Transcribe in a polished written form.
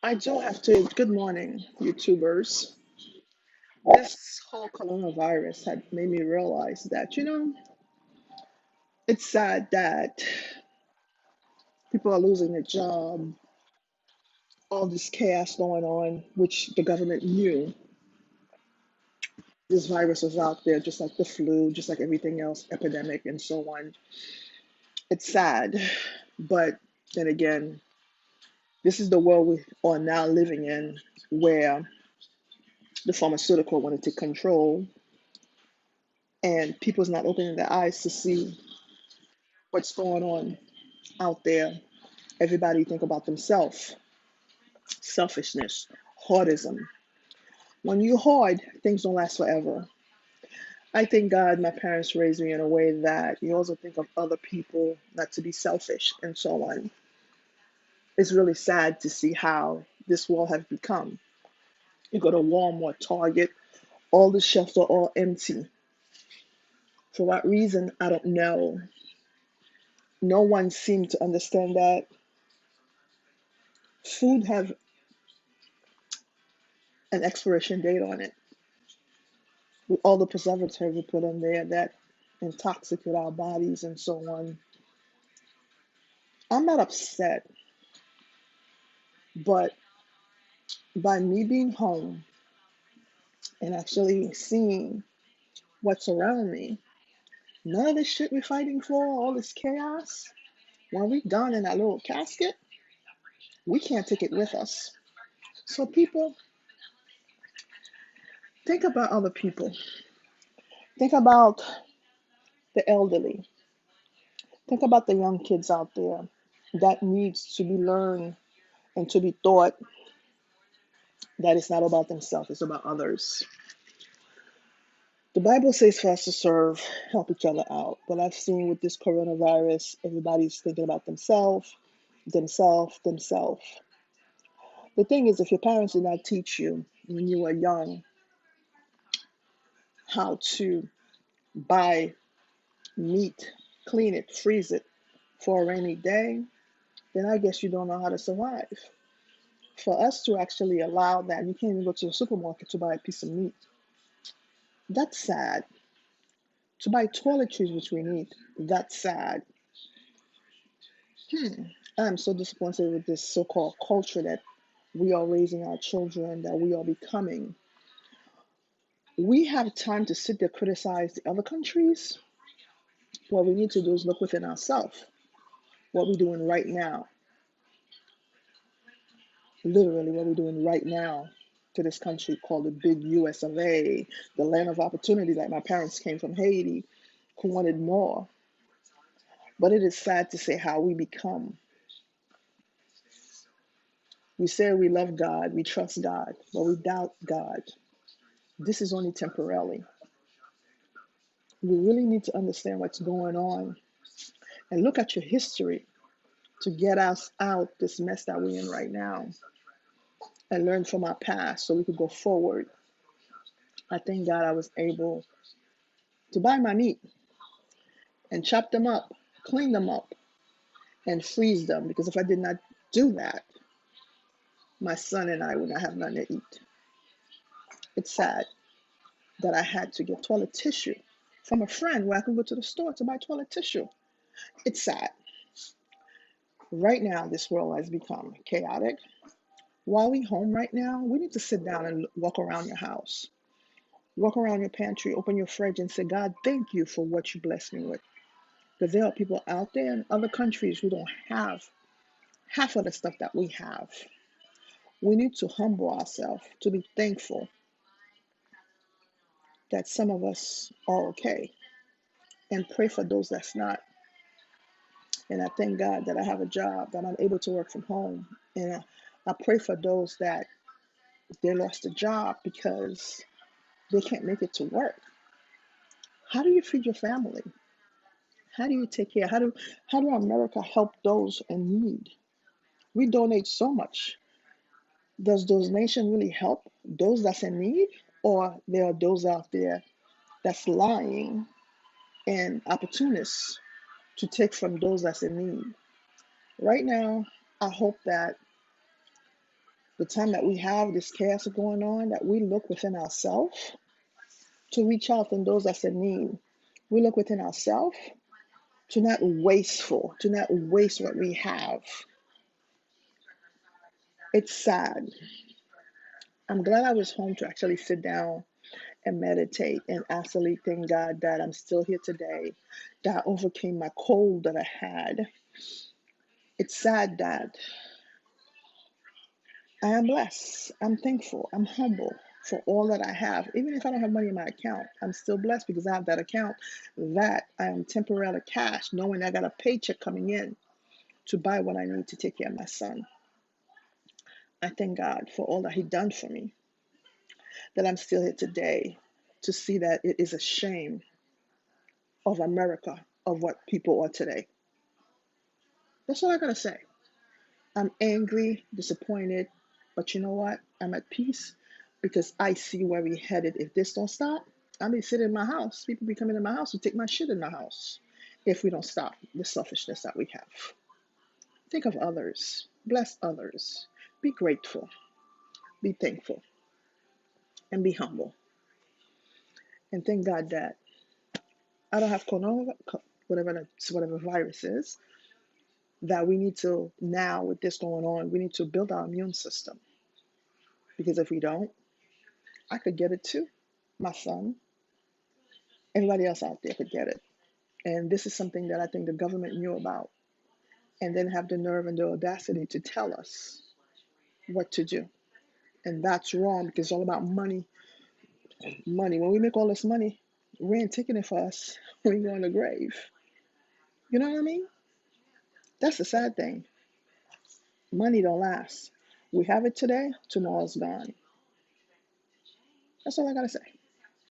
I do have to. Good morning, YouTubers. This whole coronavirus had made me realize that, it's sad that people are losing their job, all this chaos going on, which the government knew this virus was out there, just like the flu, just like everything else, epidemic, and so on. It's sad, but then again, this is the world we are now living in where the pharmaceutical wanted to control, and people's not opening their eyes to see what's going on out there. Everybody think about themselves, selfishness, hoardism. When you hoard, things don't last forever. I thank God my parents raised me in a way that you also think of other people, not to be selfish, and so on. It's really sad to see how this world has become. You go to Walmart, Target, all the shelves are all empty. For what reason, I don't know. No one seemed to understand that food have an expiration date on it, with all the preservatives we put in there that intoxicate our bodies and so on. I'm not upset, but by me being home and actually seeing what's around me, none of this shit we're fighting for, all this chaos, when we done in that little casket, we can't take it with us. So people, think about other people. Think about the elderly. Think about the young kids out there that needs to be learned and to be taught that it's not about themselves, it's about others. The Bible says for us to serve, help each other out. But I've seen with this coronavirus, everybody's thinking about themselves, themselves, themselves. The thing is, if your parents did not teach you when you were young how to buy meat, clean it, freeze it for a rainy day, then I guess you don't know how to survive. For us to actually allow that, you can't even go to the supermarket to buy a piece of meat. That's sad. To buy toiletries, which we need, that's sad. I'm so disappointed with this so called culture that we are raising our children, that we are becoming. We have time to sit there criticize the other countries. What we need to do is look within ourselves. What we're doing right now, literally what we're doing right now to this country called the big US of A, the land of opportunity. Like my parents came from Haiti who wanted more. But it is sad to say how we become. We say we love God, we trust God, but we doubt God. This is only temporarily. We really need to understand what's going on and look at your history to get us out this mess that we're in right now and learn from our past so we could go forward. I thank God I was able to buy my meat and chop them up, clean them up, and freeze them because if I did not do that, my son and I would not have nothing to eat. It's sad that I had to get toilet tissue from a friend where I could go to the store to buy toilet tissue. It's sad. Right now, this world has become chaotic. While we home right now, we need to sit down and walk around your house. Walk around your pantry, open your fridge, and say, God, thank you for what you blessed me with. Because there are people out there in other countries who don't have half of the stuff that we have. We need to humble ourselves to be thankful that some of us are okay and pray for those that's not. And I thank God that I have a job, that I'm able to work from home. And I pray for those that they lost a job because they can't make it to work. How do you feed your family? How do you take care? How do America help those in need? We donate so much. Does donation really help those that's in need? Or there are those out there that's lying and opportunists to take from those that's in need. Right now, I hope that The time that we have this chaos going on, that we look within ourselves to reach out to those that's in need. We look within ourselves to not wasteful, to not waste what we have. It's sad. I'm glad I was home to actually sit down and meditate and actually thank God that I'm still here today, that I overcame my cold that I had. It's sad that I am blessed. I'm thankful. I'm humble for all that I have. Even if I don't have money in my account, I'm still blessed because I have that account that I am temporarily cash, knowing I got a paycheck coming in to buy what I need to take care of my son. I thank God for all that He done for me, that I'm still here today to see that it is a shame of America, of what people are today. That's all I gotta say. I'm angry, disappointed, but you know what? I'm at peace because I see where we're headed. If this don't stop, I'll be sitting in my house. People be coming in my house to take my shit in my house if we don't stop the selfishness that we have. Think of others, bless others, be grateful, be thankful, and be humble. And thank God that I don't have corona, whatever virus is, that we need to, now with this going on, we need to build our immune system. Because if we don't, I could get it too. My son, everybody else out there could get it. And this is something that I think the government knew about and then have the nerve and the audacity to tell us what to do. And that's wrong because it's all about money. Money. When we make all this money, we ain't taking it for us. We go in the grave. You know what I mean? That's the sad thing. Money don't last. We have it today, tomorrow's gone. That's all I gotta say.